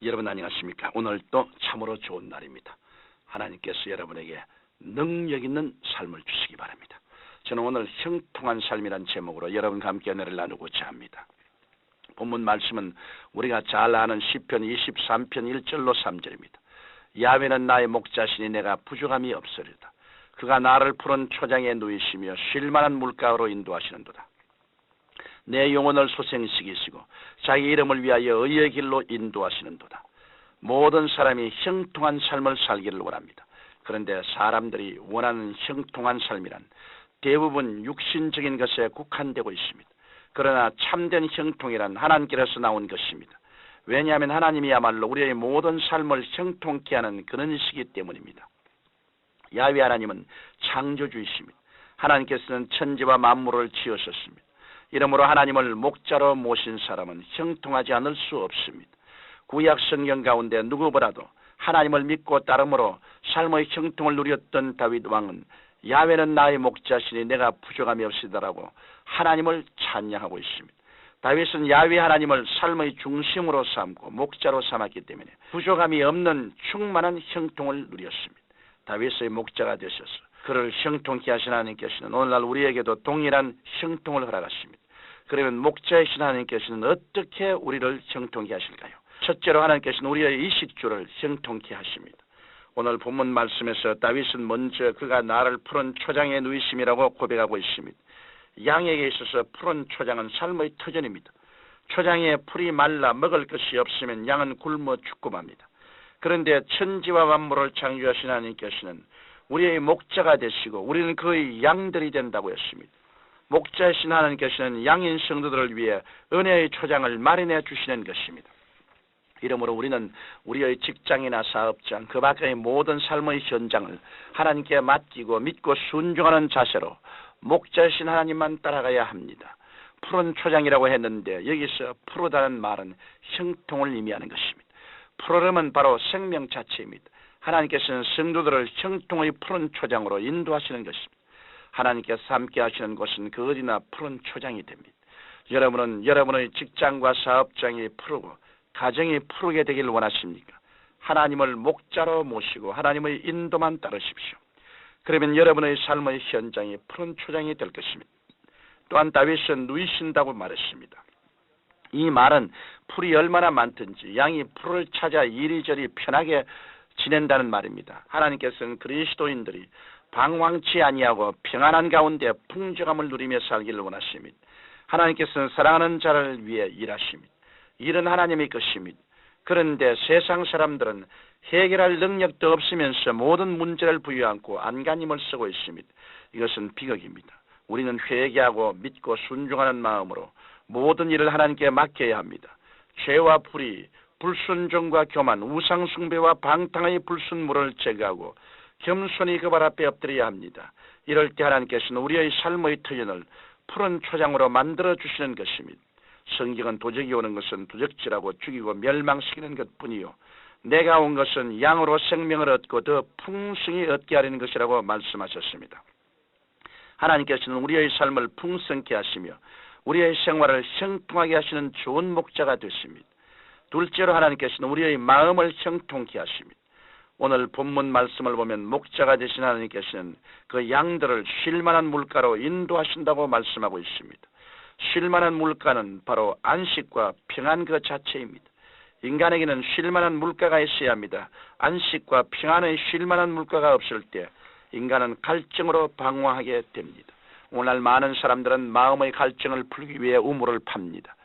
여러분 안녕하십니까? 오늘도 참으로 좋은 날입니다. 하나님께서 여러분에게 능력 있는 삶을 주시기 바랍니다. 저는 오늘 형통한 삶이란 제목으로 여러분과 함께 은혜를 나누고자 합니다. 본문 말씀은 우리가 잘 아는 시편 23편 1절로 3절입니다. 야훼는 나의 목자시니 내가 부족함이 없으리다. 그가 나를 푸른 초장에 누이시며 쉴만한 물가로 인도하시는도다. 내 영혼을 소생시키시고 자기 이름을 위하여 의의 길로 인도하시는도다. 모든 사람이 형통한 삶을 살기를 원합니다. 그런데 사람들이 원하는 형통한 삶이란 대부분 육신적인 것에 국한되고 있습니다. 그러나 참된 형통이란 하나님께로서 나온 것입니다. 왜냐하면 하나님이야말로 우리의 모든 삶을 형통케 하는 그분이시기 때문입니다. 야훼 하나님은 창조주이십니다. 하나님께서는 천지와 만물을 지으셨습니다. 이러므로 하나님을 목자로 모신 사람은 형통하지 않을 수 없습니다. 구약 성경 가운데 누구보다도 하나님을 믿고 따름으로 삶의 형통을 누렸던 다윗 왕은 야훼는 나의 목자시니 내가 부족함이 없으리다라고 하나님을 찬양하고 있습니다. 다윗은 야훼 하나님을 삶의 중심으로 삼고 목자로 삼았기 때문에 부족함이 없는 충만한 형통을 누렸습니다. 다윗의 목자가 되셔서 그를 형통케 하신 하나님께서는 오늘날 우리에게도 동일한 형통을 허락하십니다. 그러면 목자이신 하나님께서는 어떻게 우리를 형통케 하실까요? 첫째로 하나님께서는 우리의 이식주를 형통케 하십니다. 오늘 본문 말씀에서 다윗은 먼저 그가 나를 푸른 초장에 누이심이라고 고백하고 있습니다. 양에게 있어서 푸른 초장은 삶의 터전입니다. 초장에 풀이 말라 먹을 것이 없으면 양은 굶어 죽고 맙니다. 그런데 천지와 만물을 창조하신 하나님께서는 우리의 목자가 되시고 우리는 그의 양들이 된다고 했습니다. 목자이신 하나님께서는 양인 성도들을 위해 은혜의 초장을 마련해 주시는 것입니다. 이러므로 우리는 우리의 직장이나 사업장, 그 밖의 모든 삶의 현장을 하나님께 맡기고 믿고 순종하는 자세로 목자이신 하나님만 따라가야 합니다. 푸른 초장이라고 했는데 여기서 푸르다는 말은 형통을 의미하는 것입니다. 푸르름은 바로 생명 자체입니다. 하나님께서는 성도들을 형통의 푸른 초장으로 인도하시는 것입니다. 하나님께서 함께 하시는 곳은 그 어디나 푸른 초장이 됩니다. 여러분은 여러분의 직장과 사업장이 푸르고 가정이 푸르게 되길 원하십니까? 하나님을 목자로 모시고 하나님의 인도만 따르십시오. 그러면 여러분의 삶의 현장이 푸른 초장이 될 것입니다. 또한 다윗은 누이신다고 말했습니다. 이 말은 풀이 얼마나 많든지 양이 풀을 찾아 이리저리 편하게 지낸다는 말입니다. 하나님께서는 그리스도인들이 방황치 아니하고 평안한 가운데 풍족함을 누리며 살기를 원하십니다. 하나님께서는 사랑하는 자를 위해 일하십니다. 일은 하나님의 것입니다. 그런데 세상 사람들은 해결할 능력도 없으면서 모든 문제를 부여안고 안간힘을 쓰고 있습니다. 이것은 비극입니다. 우리는 회개하고 믿고 순종하는 마음으로 모든 일을 하나님께 맡겨야 합니다. 죄와 불의, 불순종과 교만, 우상숭배와 방탕의 불순물을 제거하고 겸손히 그 발 앞에 엎드려야 합니다. 이럴 때 하나님께서는 우리의 삶의 터전을 푸른 초장으로 만들어 주시는 것입니다. 성경은 도적이 오는 것은 도적질하고 죽이고 멸망시키는 것뿐이요 내가 온 것은 양으로 생명을 얻고 더 풍성히 얻게 하려는 것이라고 말씀하셨습니다. 하나님께서는 우리의 삶을 풍성케 하시며 우리의 생활을 형통하게 하시는 좋은 목자가 되십니다. 둘째로 하나님께서는 우리의 마음을 형통케 하십니다. 오늘 본문 말씀을 보면 목자가 되신 하나님께서는 그 양들을 쉴만한 물가로 인도하신다고 말씀하고 있습니다. 쉴만한 물가는 바로 안식과 평안 그 자체입니다. 인간에게는 쉴만한 물가가 있어야 합니다. 안식과 평안의 쉴만한 물가가 없을 때 인간은 갈증으로 방황하게 됩니다. 오늘날 많은 사람들은 마음의 갈증을 풀기 위해 우물을 팝니다.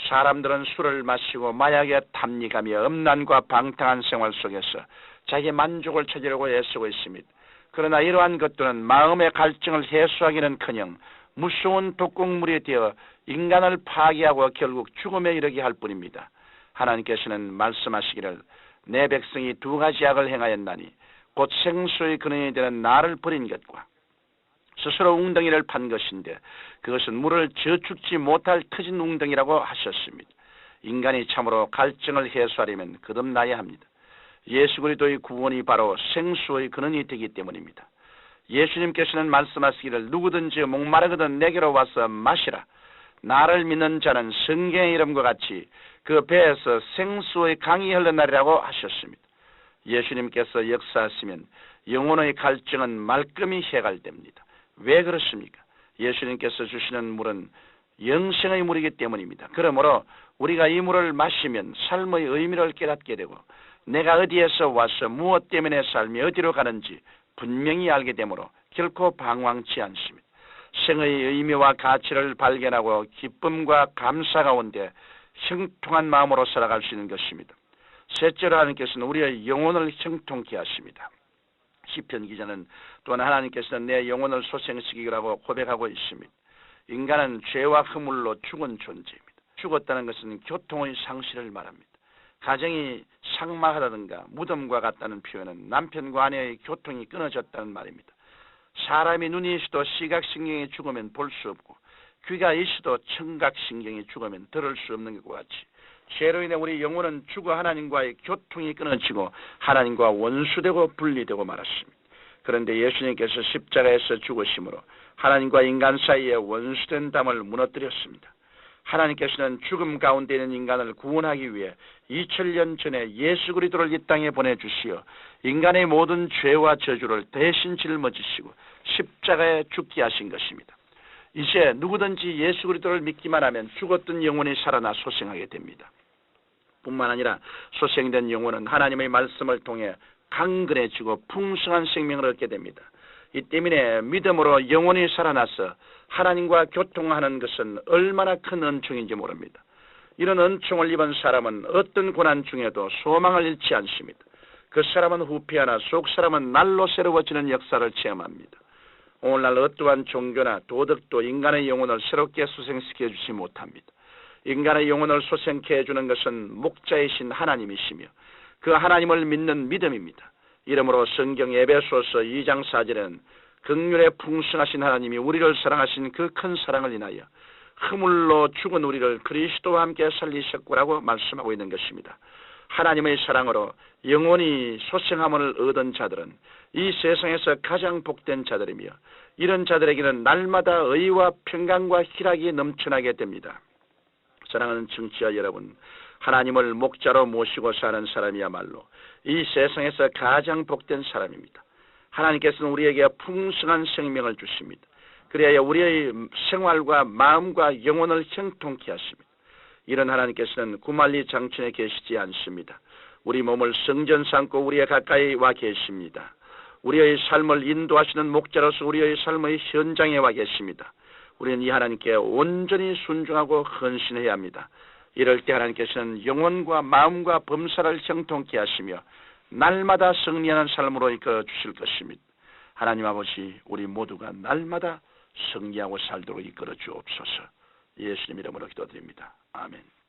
사람들은 술을 마시고 마약에 탐닉하며 음란과 방탕한 생활 속에서 자기 만족을 찾으려고 애쓰고 있습니다. 그러나 이러한 것들은 마음의 갈증을 해소하기는커녕 무서운 독극물이 되어 인간을 파괴하고 결국 죽음에 이르게 할 뿐입니다. 하나님께서는 말씀하시기를 내 백성이 두 가지 악을 행하였나니 곧 생수의 근원이 되는 나를 버린 것과 스스로 웅덩이를 판 것인데 그것은 물을 저축지 못할 터진 웅덩이라고 하셨습니다. 인간이 참으로 갈증을 해소하려면 거듭나야 합니다. 예수 그리스도의 구원이 바로 생수의 근원이 되기 때문입니다. 예수님께서는 말씀하시기를 누구든지 목마르거든 내게로 와서 마시라. 나를 믿는 자는 성경의 이름과 같이 그 배에서 생수의 강이 흘러나리라고 하셨습니다. 예수님께서 역사하시면 영혼의 갈증은 말끔히 해갈됩니다. 왜 그렇습니까? 예수님께서 주시는 물은 영생의 물이기 때문입니다. 그러므로 우리가 이 물을 마시면 삶의 의미를 깨닫게 되고 내가 어디에서 와서 무엇 때문에 삶이 어디로 가는지 분명히 알게 되므로 결코 방황치 않습니다. 생의 의미와 가치를 발견하고 기쁨과 감사 가운데 형통한 마음으로 살아갈 수 있는 것입니다. 셋째로 하나님께서는 우리의 영혼을 형통케 하십니다. 시편 기자는 또한 하나님께서는 내 영혼을 소생시키라고 고백하고 있습니다. 인간은 죄와 허물로 죽은 존재입니다. 죽었다는 것은 교통의 상실을 말합니다. 가정이 삭막하다든가 무덤과 같다는 표현은 남편과 아내의 교통이 끊어졌다는 말입니다. 사람이 눈이 있어도 시각신경이 죽으면 볼 수 없고 귀가 있어도 청각신경이 죽으면 들을 수 없는 것과 같이 죄로 인해 우리 영혼은 죽어 하나님과의 교통이 끊어지고 하나님과 원수되고 분리되고 말았습니다. 그런데 예수님께서 십자가에서 죽으심으로 하나님과 인간 사이에 원수된 담을 무너뜨렸습니다. 하나님께서는 죽음 가운데 있는 인간을 구원하기 위해 2000년 전에 예수 그리스도를 이 땅에 보내주시어 인간의 모든 죄와 저주를 대신 짊어지시고 십자가에 죽게 하신 것입니다. 이제 누구든지 예수 그리스도를 믿기만 하면 죽었던 영혼이 살아나 소생하게 됩니다. 뿐만 아니라 소생된 영혼은 하나님의 말씀을 통해 강건해지고 풍성한 생명을 얻게 됩니다. 이 때문에 믿음으로 영혼이 살아나서 하나님과 교통하는 것은 얼마나 큰 은총인지 모릅니다. 이런 은총을 입은 사람은 어떤 고난 중에도 소망을 잃지 않습니다. 그 사람은 후패하나 속 사람은 날로 새로워지는 역사를 체험합니다. 오늘날 어떠한 종교나 도덕도 인간의 영혼을 새롭게 소생시켜 주지 못합니다. 인간의 영혼을 소생케 해주는 것은 목자이신 하나님이시며 그 하나님을 믿는 믿음입니다. 이러므로 성경 에베소서 2장 4절에는 긍휼에 풍성하신 하나님이 우리를 사랑하신 그 큰 사랑을 인하여 허물로 죽은 우리를 그리스도와 함께 살리셨구라고 말씀하고 있는 것입니다. 하나님의 사랑으로 영원히 소생함을 얻은 자들은 이 세상에서 가장 복된 자들이며 이런 자들에게는 날마다 의와 평강과 희락이 넘쳐나게 됩니다. 사랑하는 청취자 여러분, 하나님을 목자로 모시고 사는 사람이야말로 이 세상에서 가장 복된 사람입니다. 하나님께서는 우리에게 풍성한 생명을 주십니다. 그래야 우리의 생활과 마음과 영혼을 형통케 하십니다. 이런 하나님께서는 구말리 장천에 계시지 않습니다. 우리 몸을 성전 삼고 우리의 가까이 와 계십니다. 우리의 삶을 인도하시는 목자로서 우리의 삶의 현장에 와 계십니다. 우리는 이 하나님께 온전히 순종하고 헌신해야 합니다. 이럴 때 하나님께서는 영혼과 마음과 범사를 형통케 하시며 날마다 승리하는 삶으로 이끌어 주실 것입니다. 하나님 아버지, 우리 모두가 날마다 승리하고 살도록 이끌어 주옵소서. 예수님 이름으로 기도드립니다. 아멘.